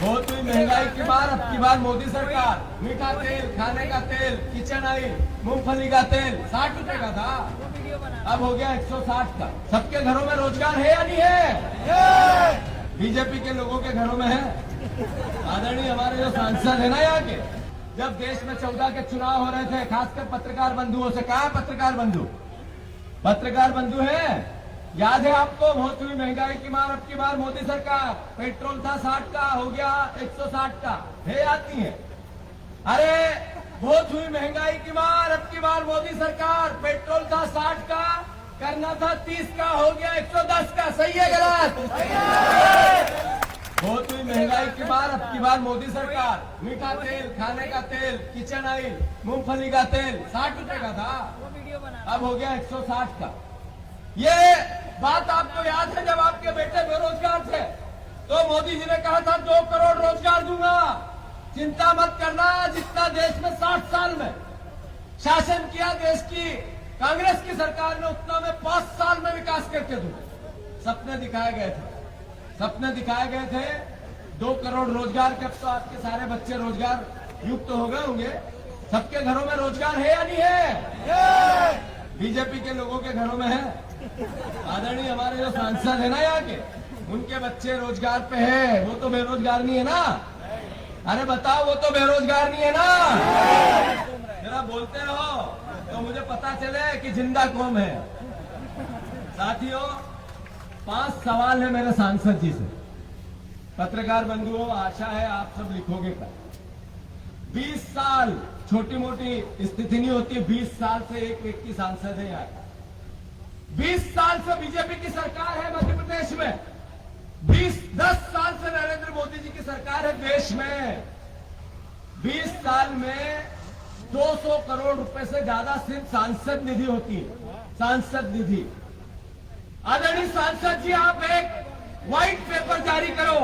बहुत हुई महंगाई की बार, अब की बार मोदी सरकार। मीठा तेल, खाने का तेल, किचन ऑयल, मूंगफली का तेल 60 रुपए का था, अब हो गया 160 का। सबके घरों में रोजगार है या नहीं है? बीजेपी के लोगों के घरों में है। आदरणीय हमारे जो सांसद है ना यहाँ के, जब देश में 14 के चुनाव हो रहे थे, खासकर पत्रकार बंधुओं से, कहा पत्रकार बंधु? पत्रकार बंधु है? याद है आपको? बहुत हुई महंगाई की मार, अब की बार मोदी सरकार। पेट्रोल था 60 का, हो गया 160 का, है याद नहीं है? अरे बहुत हुई महंगाई की मार, अब की बार मोदी सरकार। पेट्रोल था 60 का, करना था 30 का, हो गया 110 का। सही है गलत? बहुत हुई महंगाई की बार, अब की बार मोदी सरकार। मीठा तेल, खाने का तेल, किचन ऑयल, मूंगफली का तेल 60 रुपए का था, अब हो गया 160 का। ये बात आपको याद है? जब आपके बेटे बेरोजगार थे तो मोदी जी ने कहा था 2 करोड़ रोजगार दूंगा। चिंता मत करना, जितना देश में 60 साल में शासन किया देश की कांग्रेस की सरकार ने, उतना में 5 साल में विकास करके दूंगा। सपने दिखाए गए थे, सपने दिखाए गए थे 2 करोड़ रोजगार के। अब तो आपके सारे बच्चे रोजगार युक्त हो गए होंगे। सबके घरों में रोजगार है या नहीं है? बीजेपी के लोगों के घरों में है। आदरणीय हमारे जो सांसद है ना यहाँ के, उनके बच्चे रोजगार पे है, वो तो बेरोजगार नहीं है ना? अरे बताओ, वो तो बेरोजगार नहीं है ना? जरा बोलते रहो तो मुझे पता चले कि जिंदा कौन है। साथियों, 5 सवाल है मेरे सांसद जी से। पत्रकार बंधुओं, आशा है आप सब लिखोगे का। 20 साल छोटी मोटी स्थिति नहीं होती, 20 साल से एक व्यक्ति सांसद है यहाँ। 20 साल से बीजेपी की सरकार है मध्य प्रदेश में। 10 साल से नरेंद्र मोदी जी की सरकार है देश में। 20 साल में 200 करोड़ रुपए से ज्यादा सिर्फ सांसद निधि होती है, सांसद निधि। आदरणीय सांसद जी, आप एक व्हाइट पेपर जारी करो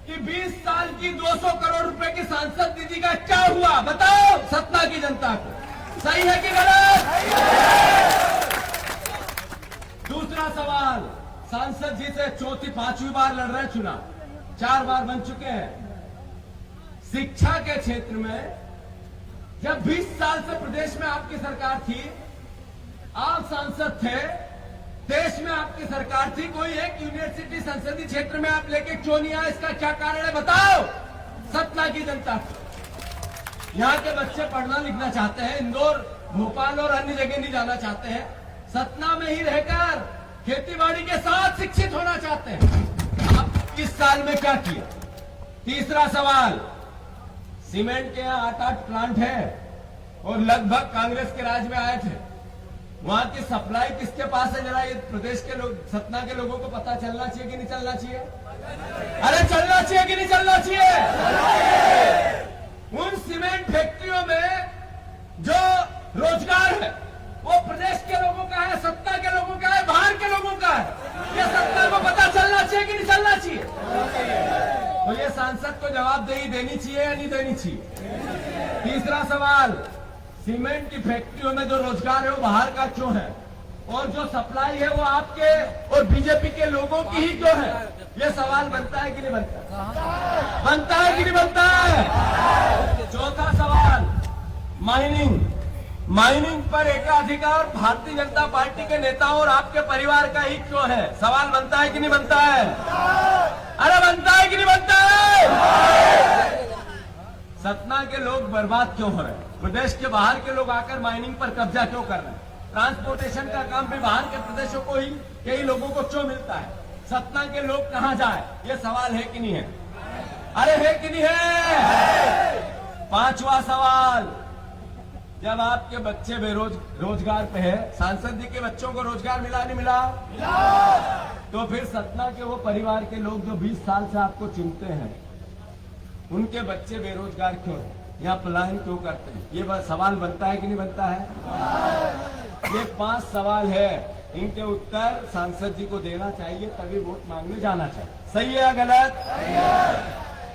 कि 20 साल की 200 करोड़ रुपए की सांसद निधि का क्या हुआ, बताओ सतना की जनता को। सही है कि गलत? दूसरा सवाल, सांसद जी से 4-5वीं बार लड़ रहे चुनाव, 4 बार बन चुके हैं। शिक्षा के क्षेत्र में जब 20 साल से प्रदेश में आपकी सरकार थी, आप सांसद थे, देश में आपकी सरकार थी, कोई एक यूनिवर्सिटी संसदीय क्षेत्र में आप लेके क्यों नहीं आए? इसका क्या कारण है, बताओ सतना की जनता को। यहाँ के बच्चे पढ़ना लिखना चाहते हैं, इंदौर, भोपाल और अन्य जगह नहीं जाना चाहते हैं, सतना में ही रहकर खेतीबाड़ी के साथ शिक्षित होना चाहते हैं। आप इस साल में क्या किया? तीसरा सवाल, सीमेंट के यहाँ 8 प्लांट है और लगभग कांग्रेस के राज में आए थे। वहां की सप्लाई किसके पास है? जरा ये प्रदेश के लोग, सतना के लोगों को पता चलना चाहिए कि नहीं चलना चाहिए? अरे चलना चाहिए कि नहीं चलना चाहिए? उन सीमेंट फैक्ट्रियों में जो रोजगार है वो प्रदेश के लोगों का है, सत्ता के लोगों का है, बाहर के लोगों का है। ये सत्ता को पता चलना चाहिए कि नहीं चलना चाहिए? तो ये सांसद को जवाबदेही देनी चाहिए या नहीं देनी चाहिए? तीसरा सवाल, सीमेंट की फैक्ट्रियों में जो रोजगार है वो बाहर का क्यों है, और जो सप्लाई है वो आपके और बीजेपी के लोगों की ही क्यों है? ये सवाल बनता है कि नहीं बनता? बनता है कि नहीं बनता है? चौथा सवाल, माइनिंग पर एकाधिकार भारतीय जनता पार्टी के नेताओं और आपके परिवार का ही क्यों है? सवाल बनता है कि नहीं बनता है? अरे बनता है कि नहीं बनता है? सतना के लोग बर्बाद क्यों हो रहे हैं? प्रदेश के बाहर के लोग आकर माइनिंग पर कब्जा क्यों कर रहे हैं? ट्रांसपोर्टेशन का काम भी बाहर के प्रदेशों को ही, कई लोगों को क्यों मिलता है? सतना के लोग कहां जाए? ये सवाल है कि नहीं है? अरे है कि नहीं है? पांचवा सवाल, जब आपके बच्चे रोजगार पे है, सांसद जी के बच्चों को रोजगार मिला नहीं मिला? तो फिर सतना के वो परिवार के लोग जो 20 साल से आपको चिंते हैं, उनके बच्चे बेरोजगार क्यों है? यहाँ पलायन क्यों करते हैं? ये सवाल बनता है कि नहीं बनता है? ये 5 सवाल है, इनके उत्तर सांसद जी को देना चाहिए, तभी वोट मांगने जाना चाहिए। सही है या गलत?